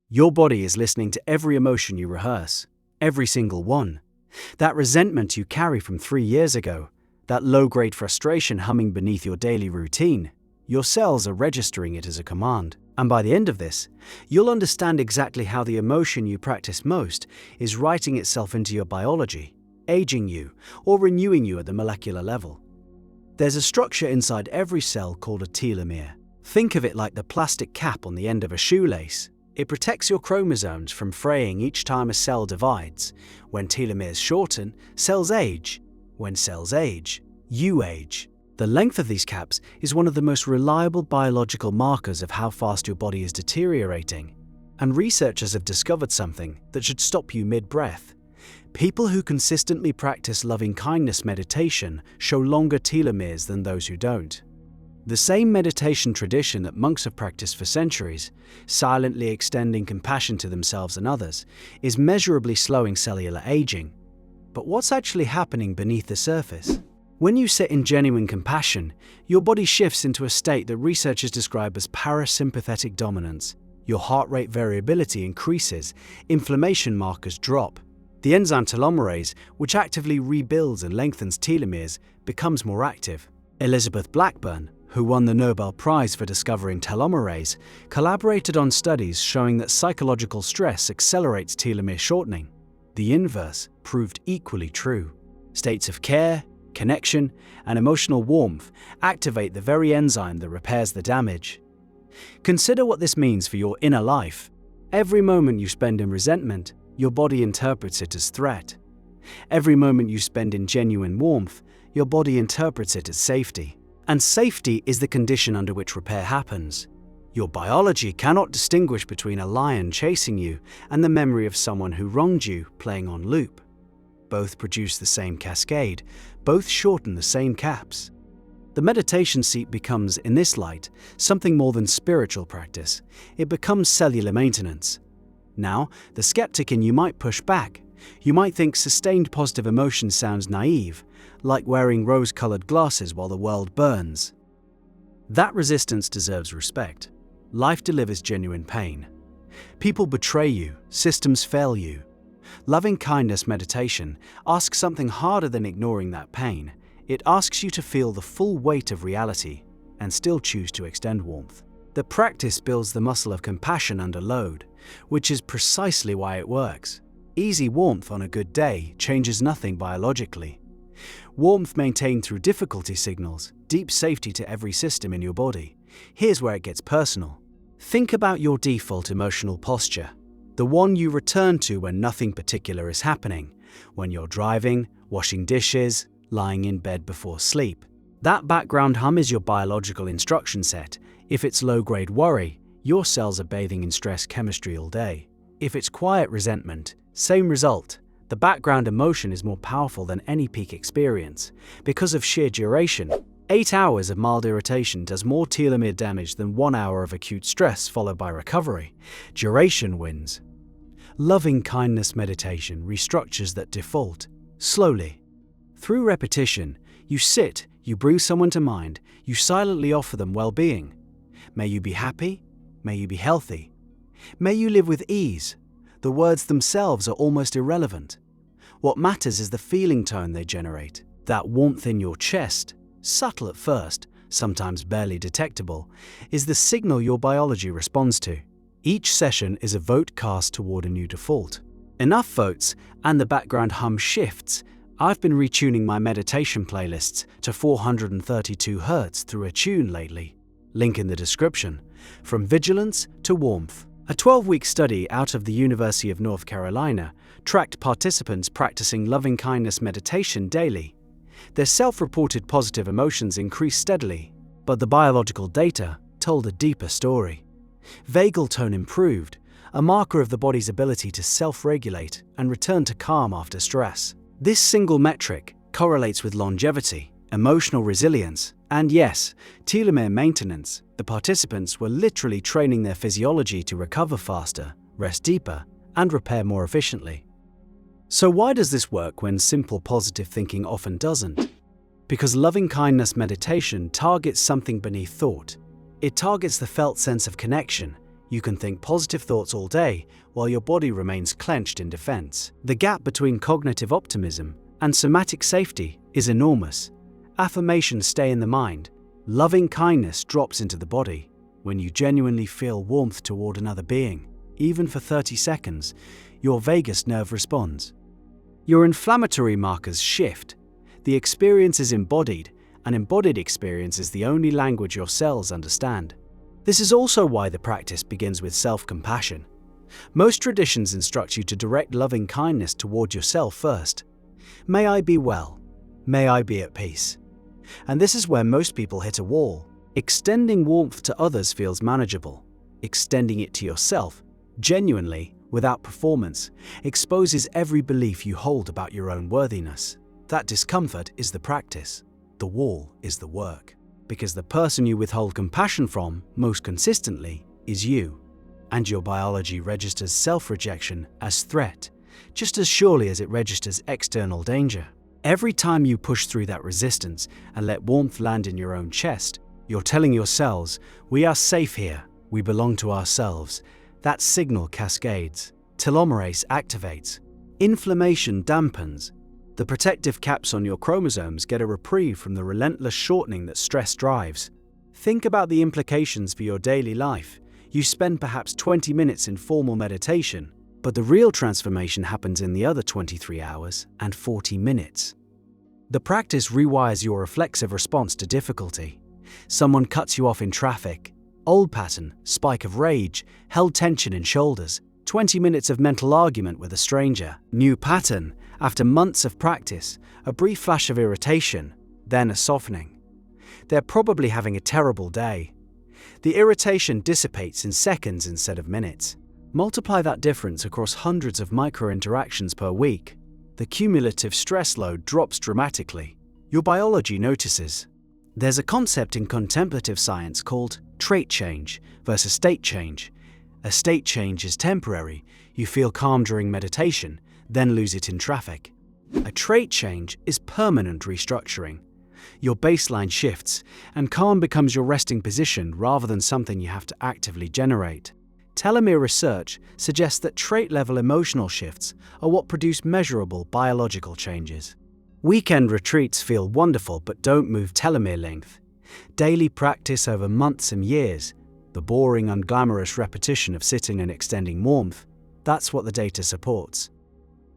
Your body is listening to every emotion you rehearse, every single one. That resentment you carry from 3 years ago, that low-grade frustration humming beneath your daily routine, your cells are registering it as a command. And by the end of this, you'll understand exactly how the emotion you practice most is writing itself into your biology, aging you, or renewing you at the molecular level. There's a structure inside every cell called a telomere. Think of it like the plastic cap on the end of a shoelace. It protects your chromosomes from fraying each time a cell divides. When telomeres shorten, cells age. When cells age, you age. The length of these caps is one of the most reliable biological markers of how fast your body is deteriorating. And researchers have discovered something that should stop you mid-breath. People who consistently practice loving-kindness meditation show longer telomeres than those who don't. The same meditation tradition that monks have practiced for centuries, silently extending compassion to themselves and others, is measurably slowing cellular aging. But what's actually happening beneath the surface? When you sit in genuine compassion, your body shifts into a state that researchers describe as parasympathetic dominance. Your heart rate variability increases, inflammation markers drop. The enzyme telomerase, which actively rebuilds and lengthens telomeres, becomes more active. Elizabeth Blackburn, who won the Nobel Prize for discovering telomerase, collaborated on studies showing that psychological stress accelerates telomere shortening. The inverse proved equally true. States of care, connection, and emotional warmth activate the very enzyme that repairs the damage. Consider what this means for your inner life. Every moment you spend in resentment, your body interprets it as threat. Every moment you spend in genuine warmth, your body interprets it as safety. And safety is the condition under which repair happens. Your biology cannot distinguish between a lion chasing you and the memory of someone who wronged you playing on loop. Both produce the same cascade, both shorten the same caps. The meditation seat becomes, in this light, something more than spiritual practice. It becomes cellular maintenance. Now, the skeptic in you might push back. You might think sustained positive emotion sounds naive, like wearing rose-colored glasses while the world burns. That resistance deserves respect. Life delivers genuine pain. People betray you, systems fail you. Loving-kindness meditation asks something harder than ignoring that pain. It asks you to feel the full weight of reality and still choose to extend warmth. The practice builds the muscle of compassion under load, which is precisely why it works. Easy warmth on a good day changes nothing biologically. Warmth maintained through difficulty signals deep safety to every system in your body. Here's where it gets personal. Think about your default emotional posture, the one you return to when nothing particular is happening, when you're driving, washing dishes, lying in bed before sleep. That background hum is your biological instruction set. If it's low-grade worry, your cells are bathing in stress chemistry all day. If it's quiet resentment, same result. The background emotion is more powerful than any peak experience. Because of sheer duration, 8 hours of mild irritation does more telomere damage than 1 hour of acute stress followed by recovery. Duration wins. Loving-kindness meditation restructures that default, slowly. Through repetition, you sit, you bring someone to mind, you silently offer them well-being. May you be happy, may you be healthy. May you live with ease. The words themselves are almost irrelevant. What matters is the feeling tone they generate. That warmth in your chest, subtle at first, sometimes barely detectable, is the signal your biology responds to. Each session is a vote cast toward a new default. Enough votes, and the background hum shifts. I've been retuning my meditation playlists to 432 Hz through a tune lately. Link in the description. From vigilance to warmth. A 12-week study out of the University of North Carolina tracked participants practicing loving-kindness meditation daily. Their self-reported positive emotions increased steadily, but the biological data told a deeper story. Vagal tone improved, a marker of the body's ability to self-regulate and return to calm after stress. This single metric correlates with longevity, emotional resilience, and yes, telomere maintenance. The participants were literally training their physiology to recover faster, rest deeper, and repair more efficiently. So why does this work when simple positive thinking often doesn't? Because loving-kindness meditation targets something beneath thought. It targets the felt sense of connection. You can think positive thoughts all day while your body remains clenched in defense. The gap between cognitive optimism and somatic safety is enormous. Affirmations stay in the mind. Loving kindness drops into the body. When you genuinely feel warmth toward another being, even for 30 seconds, your vagus nerve responds. Your inflammatory markers shift. The experience is embodied. An embodied experience is the only language your cells understand. This is also why the practice begins with self-compassion. Most traditions instruct you to direct loving kindness toward yourself first. May I be well. May I be at peace. And this is where most people hit a wall. Extending warmth to others feels manageable. Extending it to yourself, genuinely, without performance, exposes every belief you hold about your own worthiness. That discomfort is the practice. The wall is the work. Because the person you withhold compassion from most consistently is you. And your biology registers self-rejection as threat, just as surely as it registers external danger. Every time you push through that resistance and let warmth land in your own chest, you're telling your cells, we are safe here, we belong to ourselves. That signal cascades. Telomeres activates. Inflammation dampens. The protective caps on your chromosomes get a reprieve from the relentless shortening that stress drives. Think about the implications for your daily life. You spend perhaps 20 minutes in formal meditation, but the real transformation happens in the other 23 hours and 40 minutes. The practice rewires your reflexive response to difficulty. Someone cuts you off in traffic. Old pattern, spike of rage, held tension in shoulders. 20 minutes of mental argument with a stranger. New pattern, after months of practice, a brief flash of irritation, then a softening. They're probably having a terrible day. The irritation dissipates in seconds instead of minutes. Multiply that difference across hundreds of micro-interactions per week. The cumulative stress load drops dramatically. Your biology notices. There's a concept in contemplative science called trait change versus state change. A state change is temporary. You feel calm during meditation, then lose it in traffic. A trait change is permanent restructuring. Your baseline shifts, and calm becomes your resting position rather than something you have to actively generate. Telomere research suggests that trait-level emotional shifts are what produce measurable biological changes. Weekend retreats feel wonderful but don't move telomere length. Daily practice over months and years, the boring, unglamorous repetition of sitting and extending warmth, that's what the data supports.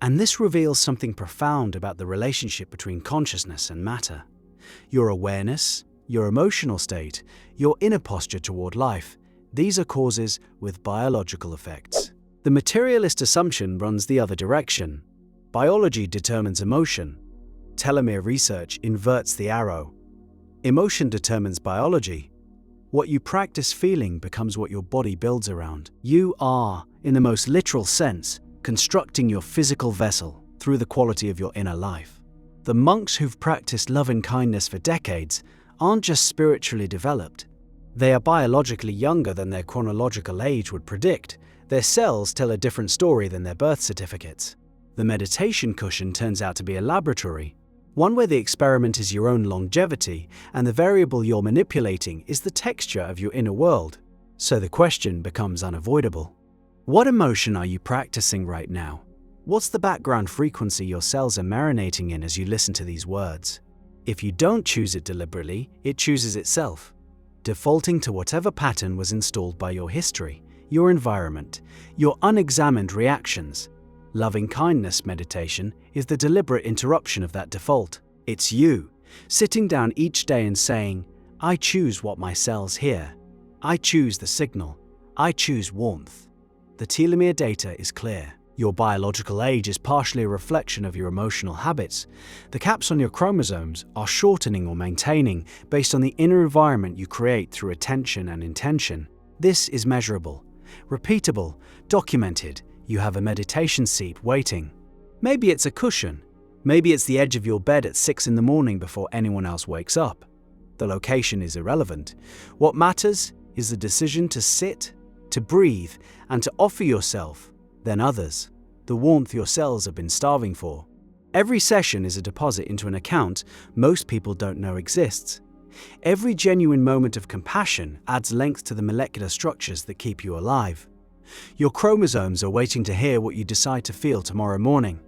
And this reveals something profound about the relationship between consciousness and matter. Your awareness, your emotional state, your inner posture toward life, these are causes with biological effects. The materialist assumption runs the other direction. Biology determines emotion. Telomere research inverts the arrow. Emotion determines biology. What you practice feeling becomes what your body builds around. You are, in the most literal sense, constructing your physical vessel through the quality of your inner life. The monks who've practiced loving kindness for decades aren't just spiritually developed. They are biologically younger than their chronological age would predict. Their cells tell a different story than their birth certificates. The meditation cushion turns out to be a laboratory, one where the experiment is your own longevity and the variable you're manipulating is the texture of your inner world. So the question becomes unavoidable. What emotion are you practicing right now? What's the background frequency your cells are marinating in as you listen to these words? If you don't choose it deliberately, it chooses itself, defaulting to whatever pattern was installed by your history, your environment, your unexamined reactions. Loving kindness meditation is the deliberate interruption of that default. It's you, sitting down each day and saying, I choose what my cells hear. I choose the signal. I choose warmth. The telomere data is clear. Your biological age is partially a reflection of your emotional habits. The caps on your chromosomes are shortening or maintaining based on the inner environment you create through attention and intention. This is measurable, repeatable, documented. You have a meditation seat waiting. Maybe it's a cushion. Maybe it's the edge of your bed at 6 in the morning before anyone else wakes up. The location is irrelevant. What matters is the decision to sit, to breathe, and to offer yourself, then others, the warmth your cells have been starving for. Every session is a deposit into an account most people don't know exists. Every genuine moment of compassion adds length to the molecular structures that keep you alive. Your chromosomes are waiting to hear what you decide to feel tomorrow morning.